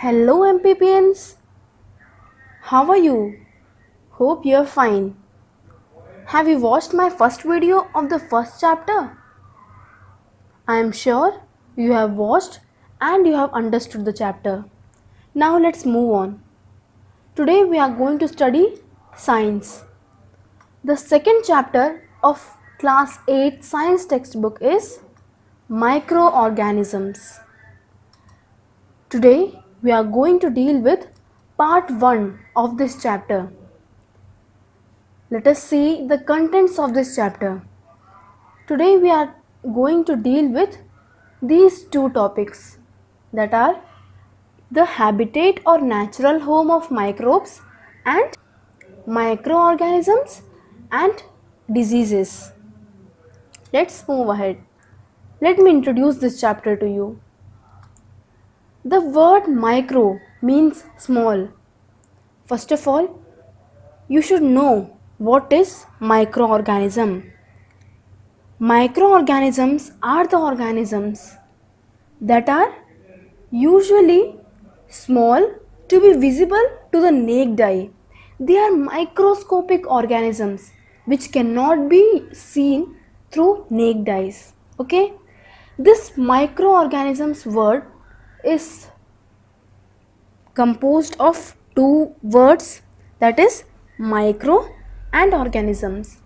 Hello MPPNs, how are you? Hope you're fine. Have you watched my first video of the first chapter? I am sure you have watched and you have understood the chapter. Now let's move on. Today we are going to study science. The second chapter of class 8 science textbook is microorganisms. Today we are going to deal with part 1 of this chapter. Let us see the contents of this chapter. Today we are going to deal with these two topics, that are the habitat or natural home of microbes and microorganisms and diseases. Let's move ahead. Let me introduce this chapter to you. The word micro means small. First of all, you should know what is microorganism. Microorganisms are the organisms that are usually small to be visible to the naked eye. They are microscopic organisms which cannot be seen through naked eyes. Okay? This microorganisms word is composed of two words, that is micro and organisms.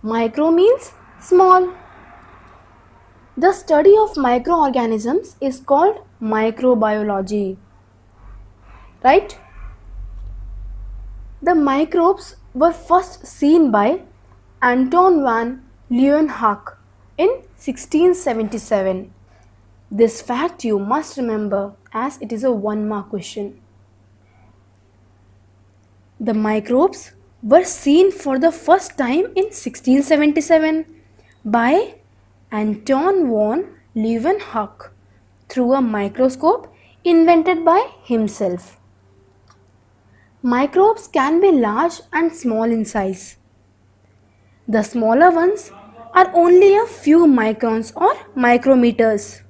Micro means small. The study of microorganisms is called microbiology. Right? The microbes were first seen by Anton van Leeuwenhoek in 1677. This fact you must remember as it is a 1-mark question. The microbes were seen for the first time in 1677 by Anton van Leeuwenhoek through a microscope invented by himself. Microbes can be large and small in size. The smaller ones are only a few microns or micrometers.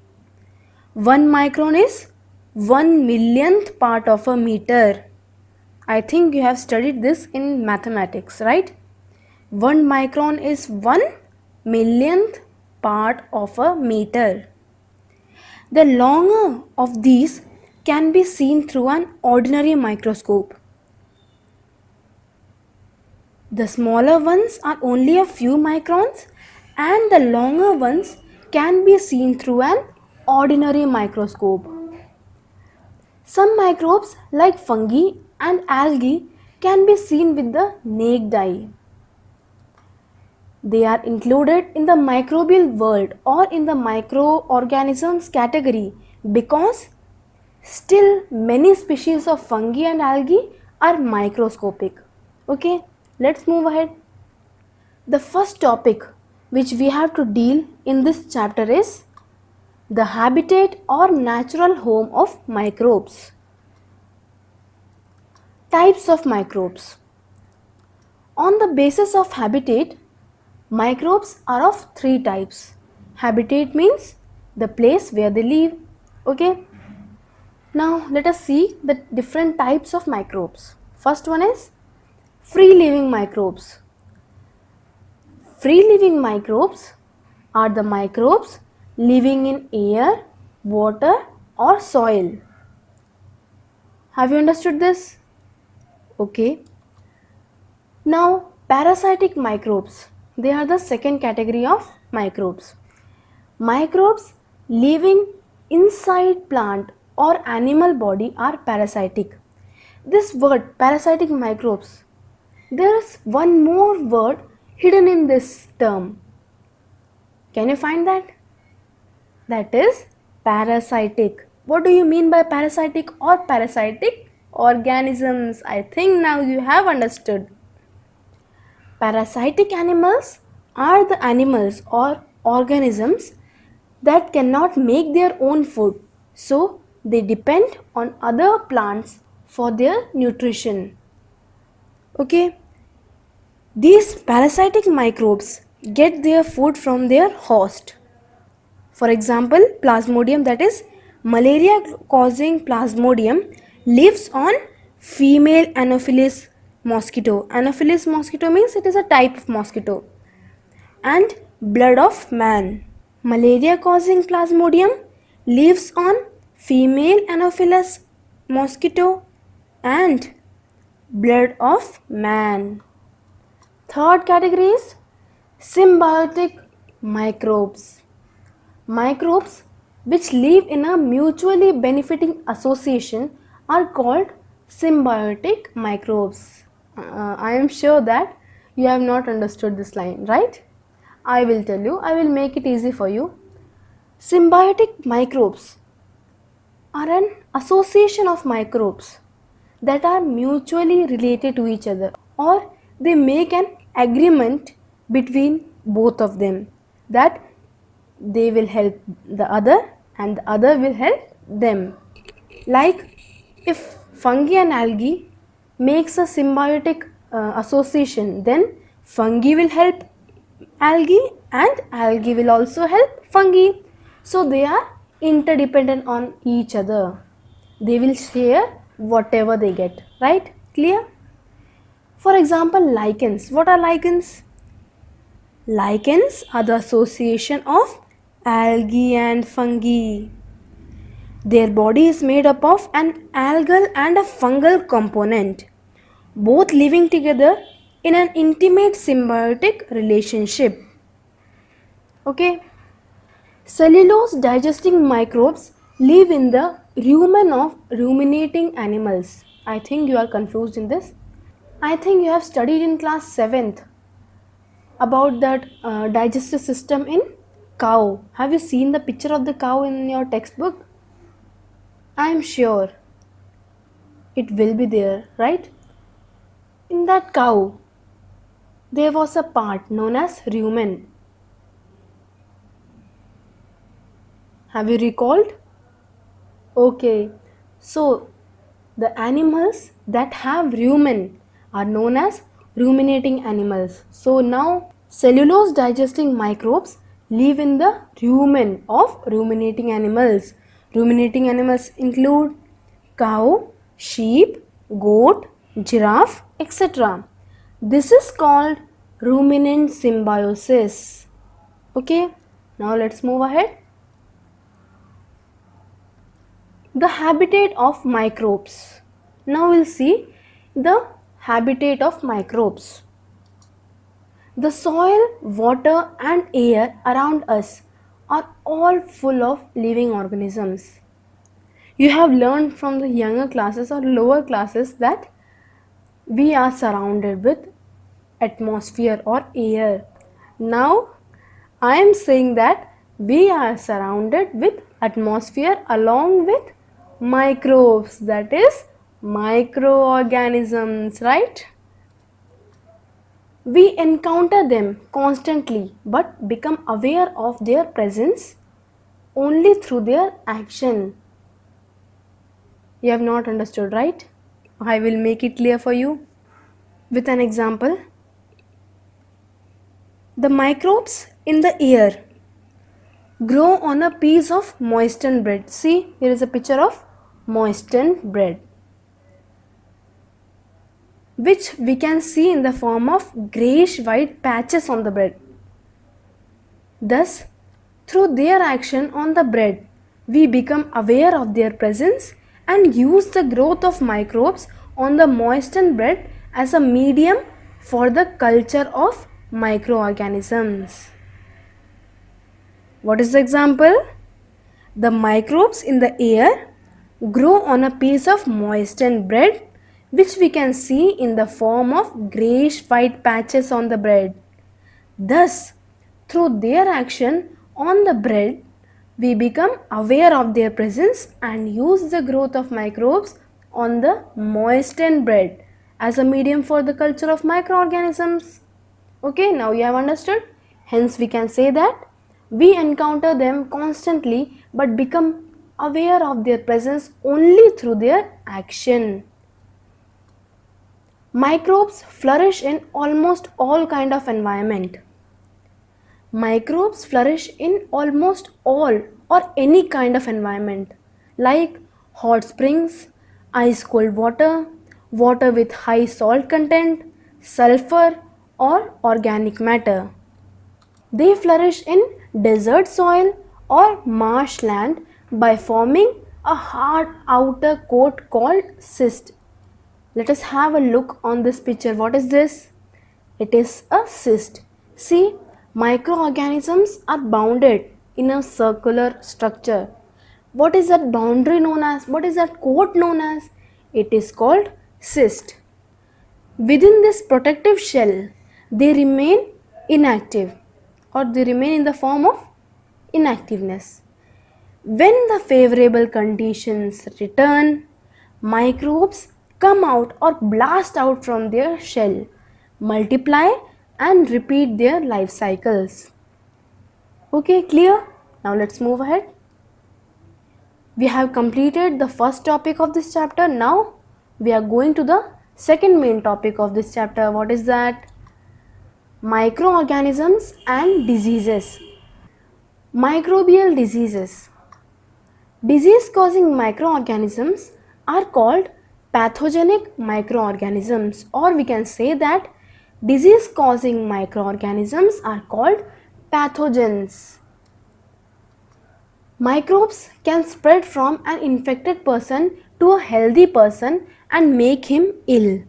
1 micron is 1 millionth part of a meter. I think you have studied this in mathematics, right? 1 micron is 1 millionth part of a meter. The longer of these can be seen through an ordinary microscope. The smaller ones are only a few microns and the longer ones can be seen through an ordinary microscope. Some microbes like fungi and algae can be seen with the naked eye. They are included in the microbial world or in the microorganisms category because still many species of fungi and algae are microscopic. Okay, let's move ahead. The first topic which we have to deal in this chapter is the habitat or natural home of microbes. Types of microbes. On the basis of habitat, microbes are of 3 types. Habitat means the place where they live. Okay. Now let us see the different types of microbes. First one is free living microbes. Free living microbes are the microbes living in air, water or soil. Have you understood this? Okay. Now parasitic microbes. They are the second category of microbes. Microbes living inside plant or animal body are parasitic. This word parasitic microbes, there is one more word hidden in this term. Can you find that? That is parasitic. What do you mean by parasitic or parasitic organisms? I think now you have understood. Parasitic animals are the animals or organisms that cannot make their own food, so they depend on other plants for their nutrition. Okay, these parasitic microbes get their food from their host. For example, Plasmodium, that is malaria causing Plasmodium, lives on female Anopheles mosquito. Anopheles mosquito means it is a type of mosquito. And blood of man. Malaria causing Plasmodium lives on female Anopheles mosquito and blood of man. Third category is symbiotic microbes. Microbes which live in a mutually benefiting association are called symbiotic microbes. I am sure that you have not understood this line, right? I will tell you, I will make it easy for you. Symbiotic microbes are an association of microbes that are mutually related to each other, or they make an agreement between both of them that they will help the other and the other will help them. Like if fungi and algae makes a symbiotic association, then fungi will help algae and algae will also help fungi. So they are interdependent on each other. They will share whatever they get, right? Clear? For example, lichens. What are lichens? Lichens are the association of algae and fungi. Their body is made up of an algal and a fungal component, both living together in an intimate symbiotic relationship. Okay? Cellulose digesting microbes live in the rumen of ruminating animals. I think you are confused in this. I think you have studied in class 7th about that digestive system in cow. Have you seen the picture of the cow in your textbook? I am sure it will be there, right? In that cow, there was a part known as rumen. Have you recalled? Okay, so the animals that have rumen are known as ruminating animals. So now cellulose digesting microbes live in the rumen of ruminating animals. Ruminating animals include cow, sheep, goat, giraffe, etc. This is called ruminant symbiosis. Okay, now let's move ahead. The habitat of microbes. Now we'll see the habitat of microbes. The soil, water and air around us are all full of living organisms. You have learned from the younger classes or lower classes that we are surrounded with atmosphere or air. Now I am saying that we are surrounded with atmosphere along with microbes, that is microorganisms, right? We encounter them constantly but become aware of their presence only through their action. You have not understood, right? I will make it clear for you with an example. The microbes in the air grow on a piece of moistened bread. See, here is a picture of moistened bread, which we can see in the form of greyish white patches on the bread. Thus, through their action on the bread, we become aware of their presence and use the growth of microbes on the moistened bread as a medium for the culture of microorganisms. What is the example? The microbes in the air grow on a piece of moistened bread, which we can see in the form of greyish white patches on the bread. Thus, through their action on the bread, we become aware of their presence and use the growth of microbes on the moistened bread as a medium for the culture of microorganisms. Okay, now you have understood. Hence, we can say that we encounter them constantly but become aware of their presence only through their action. Microbes flourish in almost all kind of environment. Microbes flourish in almost all or any kind of environment like hot springs, ice cold water, water with high salt content, sulfur, or organic matter. They flourish in desert soil or marshland by forming a hard outer coat called cyst. Let us have a look on this picture. What is this? It is a cyst. See, microorganisms are bounded in a circular structure. What is that boundary known as? What is that coat known as? It is called cyst. Within this protective shell, they remain inactive, or they remain in the form of inactiveness. When the favorable conditions return, microbes come out or blast out from their shell, multiply and repeat their life cycles. Okay, clear? Now let's move ahead. We have completed the first topic of this chapter. Now we are going to the second main topic of this chapter. What is that? Microorganisms and diseases. Microbial diseases. Disease causing microorganisms are called pathogenic microorganisms, or we can say that disease causing microorganisms are called pathogens. Microbes can spread from an infected person to a healthy person and make him ill.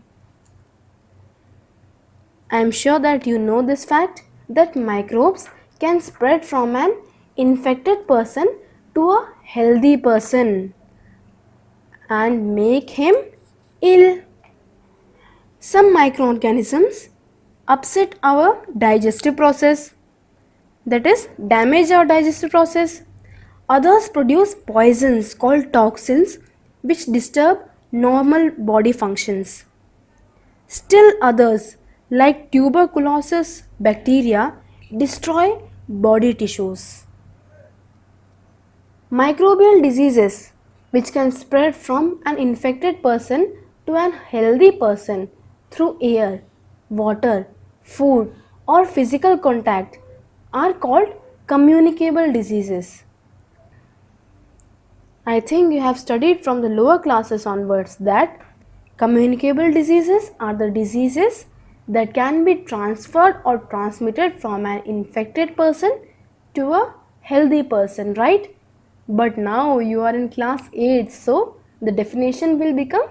I am sure that you know this fact, that microbes can spread from an infected person to a healthy person and make him ill. Some microorganisms upset our digestive process, that is, damage our digestive process. Others produce poisons called toxins which disturb normal body functions. Still others, like tuberculosis bacteria, destroy body tissues. Microbial diseases which can spread from an infected person to an healthy person through air, water, food, or physical contact are called communicable diseases. I think you have studied from the lower classes onwards that communicable diseases are the diseases that can be transferred or transmitted from an infected person to a healthy person, right? But now you are in class 8, so the definition will become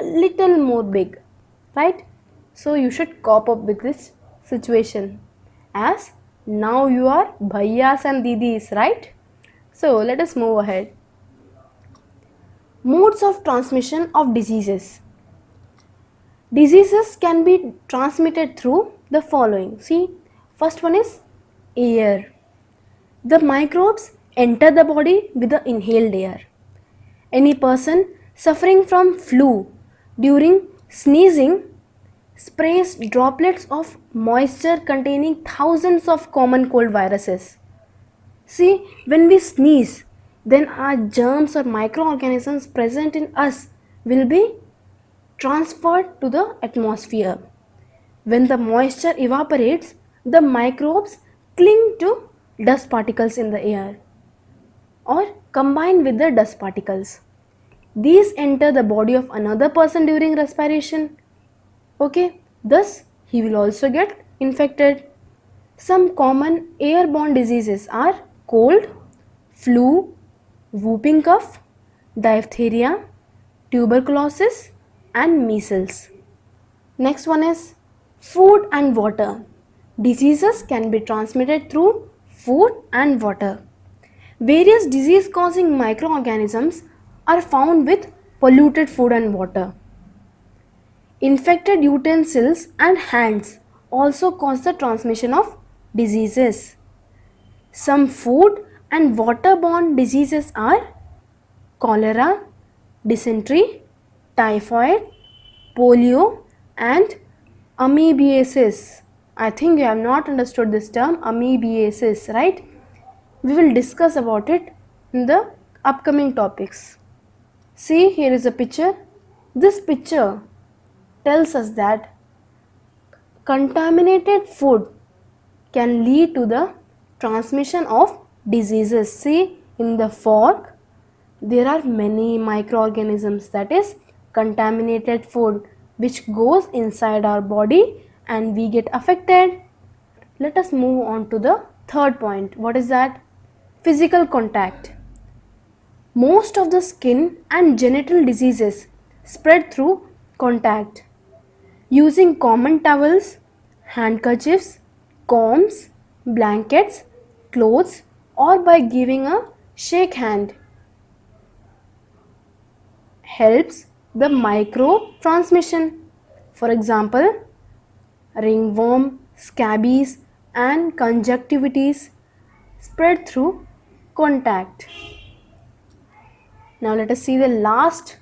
a little more big, right? So you should cope up with this situation, as now you are bhaiyas and didis, right? So let us move ahead. Modes of transmission of diseases. Diseases can be transmitted through the following. See, first one is air. The microbes enter the body with the inhaled air. Any person suffering from flu during sneezing sprays droplets of moisture containing thousands of common cold viruses. See, when we sneeze, then our germs or microorganisms present in us will be transferred to the atmosphere. When the moisture evaporates, the microbes cling to dust particles in the air or combine with the dust particles. These enter the body of another person during respiration. Okay, thus he will also get infected. Some common airborne diseases are cold, flu, whooping cough, diphtheria, tuberculosis, and measles. Next one is food and water. Diseases can be transmitted through food and water. Various disease causing microorganisms are found with polluted food and water. Infected utensils and hands also cause the transmission of diseases. Some food and waterborne diseases are cholera, dysentery, typhoid, polio, and amoebiasis. I think you have not understood this term, amoebiasis, right? We will discuss about it in the upcoming topics. See, here is a picture. This picture tells us that contaminated food can lead to the transmission of diseases. See, in the fork there are many microorganisms, that is contaminated food which goes inside our body and we get affected. Let us move on to the third point. What is that? Physical contact. Most of the skin and genital diseases spread through contact. Using common towels, handkerchiefs, combs, blankets, clothes, or by giving a shake hand helps the microbe transmission. For example, ringworm, scabies, and conjunctivitis spread through contact. Now let us see the last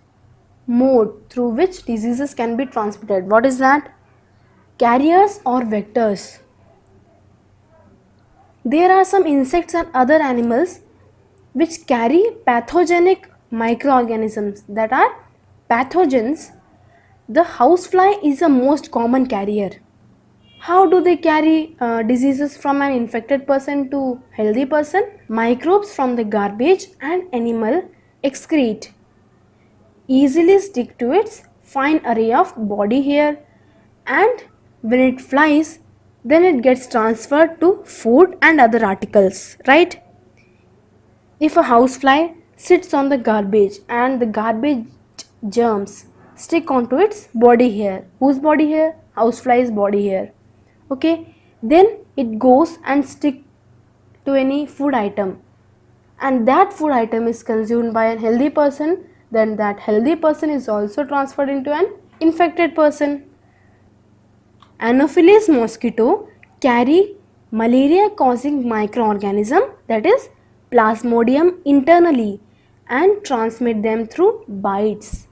mode through which diseases can be transmitted. What is that? Carriers or vectors. There are some insects and other animals which carry pathogenic microorganisms that are pathogens. The housefly is the most common carrier. How do they carry diseases from an infected person to healthy person? Microbes from the garbage and animal excrete easily stick to its fine array of body hair, and when it flies, then it gets transferred to food and other articles, right? If a housefly sits on the garbage and the garbage germs stick onto its body hair, whose body hair? Housefly's body hair. Okay, then it goes and stick to any food item, and that food item is consumed by a healthy person, then that healthy person is also transferred into an infected person. Anopheles mosquito carry malaria causing microorganism, that is plasmodium, internally and transmit them through bites.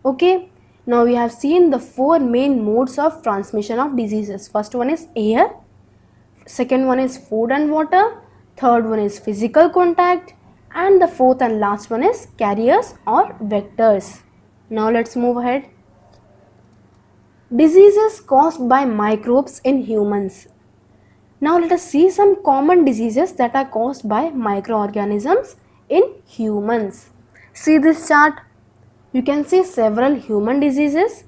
Okay, now we have seen the four main modes of transmission of diseases. First one is air, second one is food and water, third one is physical contact, and the fourth and last one is carriers or vectors. Now let's move ahead. Diseases caused by microbes in humans. Now let us see some common diseases that are caused by microorganisms in humans. See this chart. You can see several human diseases,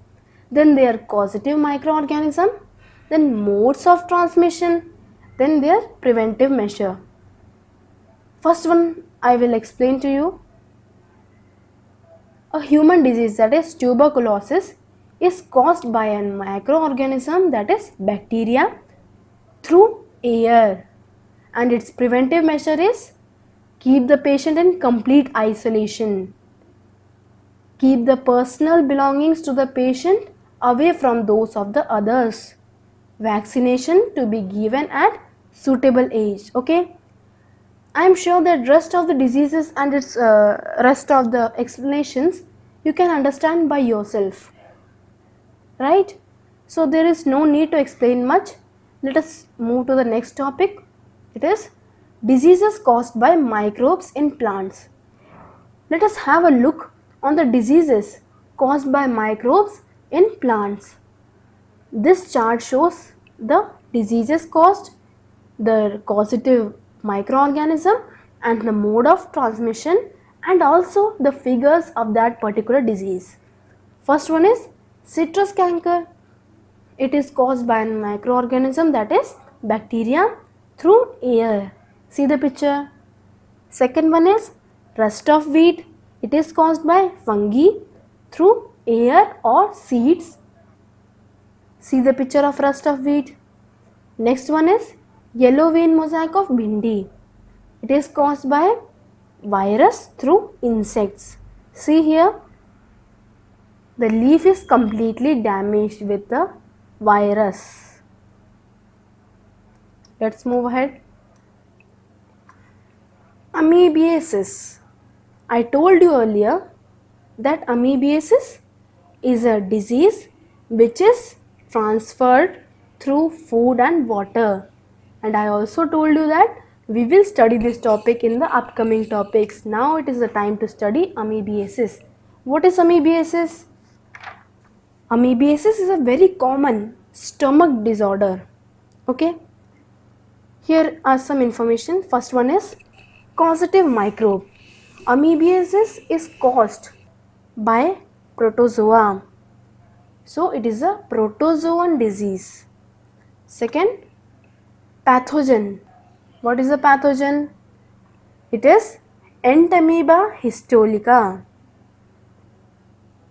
then their causative microorganism, then modes of transmission, then their preventive measure. First one I will explain to you. A human disease, that is tuberculosis, is caused by a microorganism, that is bacteria, through air, and its preventive measure is keep the patient in complete isolation. Keep the personal belongings to the patient away from those of the others. Vaccination to be given at suitable age. Okay, I am sure that rest of the diseases and its rest of the explanations you can understand by yourself, right? So there is no need to explain much. Let us move to the next topic. It is diseases caused by microbes in plants. Let us have a look on the diseases caused by microbes in plants. This chart shows the diseases caused, the causative microorganism, and the mode of transmission, and also the figures of that particular disease. First one is citrus canker. It is caused by a microorganism, that is bacteria, through air. See the picture. Second one is rust of wheat. It is caused by fungi through air or seeds. See the picture of rust of wheat. Next one is yellow vein mosaic of bhindi. It is caused by virus through insects. See here, the leaf is completely damaged with the virus. Let's move ahead. Amoebiasis. I told you earlier that amoebiasis is a disease which is transferred through food and water, and I also told you that we will study this topic in the upcoming topics. Now it is the time to study amoebiasis. What is amoebiasis? Amoebiasis is a very common stomach disorder. Okay, here are some information. First one is causative microbe. Amoebiasis is caused by protozoa. So it is a protozoan disease. Second, pathogen. What is a pathogen? It is Entamoeba histolica.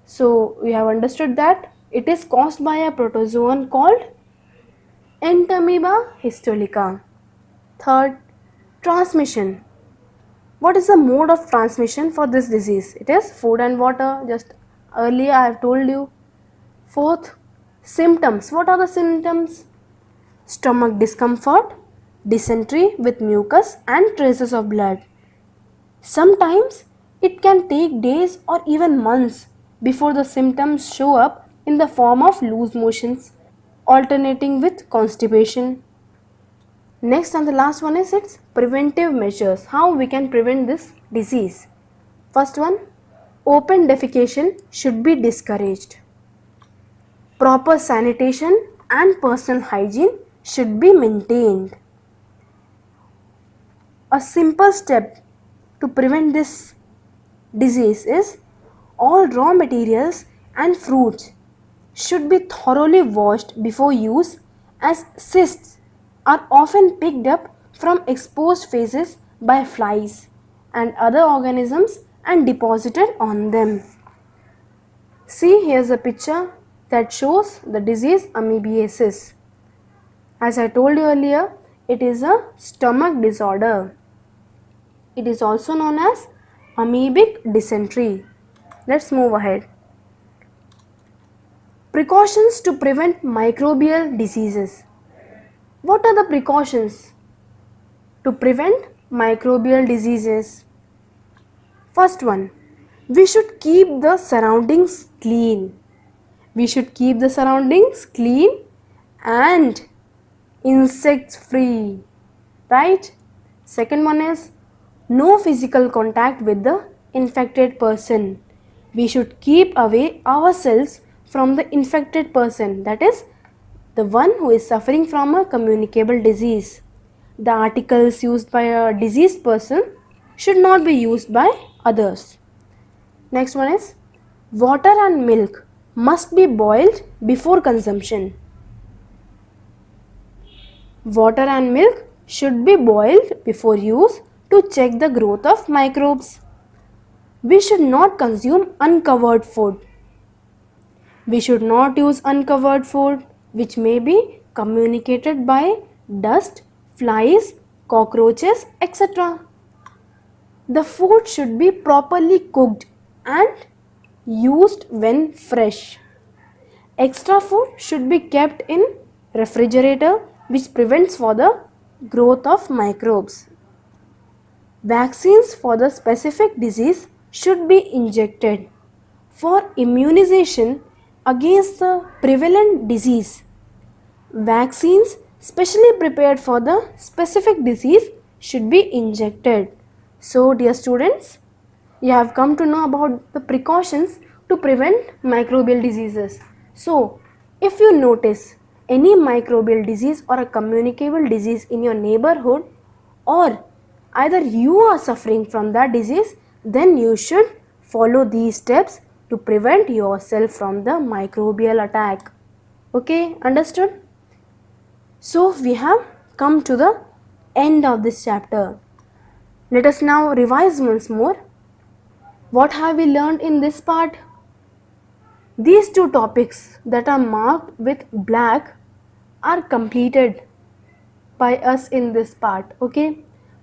So we have understood that it is caused by a protozoan called Entamoeba histolica. Third, transmission. What is the mode of transmission for this disease? It is food and water. Just earlier I have told you. Fourth, symptoms. What are the symptoms? Stomach discomfort, dysentery with mucus and traces of blood. Sometimes it can take days or even months before the symptoms show up in the form of loose motions, alternating with constipation. Next and the last one is its preventive measures. How we can prevent this disease. First one, open defecation should be discouraged. Proper sanitation and personal hygiene should be maintained. A simple step to prevent this disease is all raw materials and fruits should be thoroughly washed before use, as cysts are often picked up from exposed faces by flies and other organisms and deposited on them. See, here's a picture that shows the disease amoebiasis. As I told you earlier, it is a stomach disorder. It is also known as amoebic dysentery. Let's move ahead. Precautions to prevent microbial diseases. What are the precautions to prevent microbial diseases? First one, we should keep the surroundings clean. We should keep the surroundings clean and insects free, right? Second one is no physical contact with the infected person. We should keep away ourselves from the infected person, that is the one who is suffering from a communicable disease. The articles used by a diseased person should not be used by others. Next one is water and milk must be boiled before consumption. Water and milk should be boiled before use to check the growth of microbes. We should not consume uncovered food. We should not use uncovered food which may be communicated by dust, flies, cockroaches, etc. The food should be properly cooked and used when fresh. Extra food should be kept in refrigerator, which prevents for the growth of microbes. Vaccines for the specific disease should be injected. For immunization against the prevalent disease, vaccines specially prepared for the specific disease should be injected. So dear students, you have come to know about the precautions to prevent microbial diseases. So if you notice any microbial disease or a communicable disease in your neighborhood, or either you are suffering from that disease, then you should follow these steps to prevent yourself from the microbial attack. Okay, understood? So we have come to the end of this chapter. Let us now revise once more. What have we learned in this part? These two topics that are marked with black are completed by us in this part. Okay,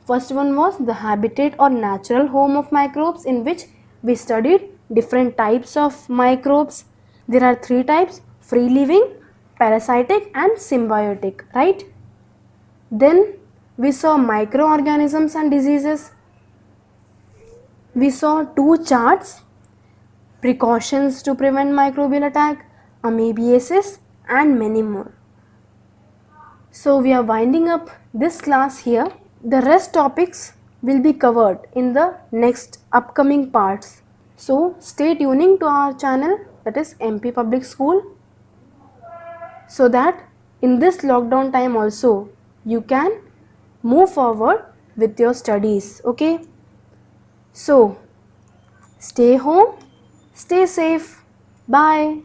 first one was the habitat or natural home of microbes, in which we studied different types of microbes. There are three types: free living, parasitic and symbiotic, right? Then we saw microorganisms and diseases. We saw two charts: precautions to prevent microbial attack, amoebiasis and many more. So we are winding up this class here. The rest topics will be covered in the next upcoming parts. So stay tuning to our channel, that is MP Public School, so that in this lockdown time also you can move forward with your studies. Okay, so stay home, stay safe. Bye.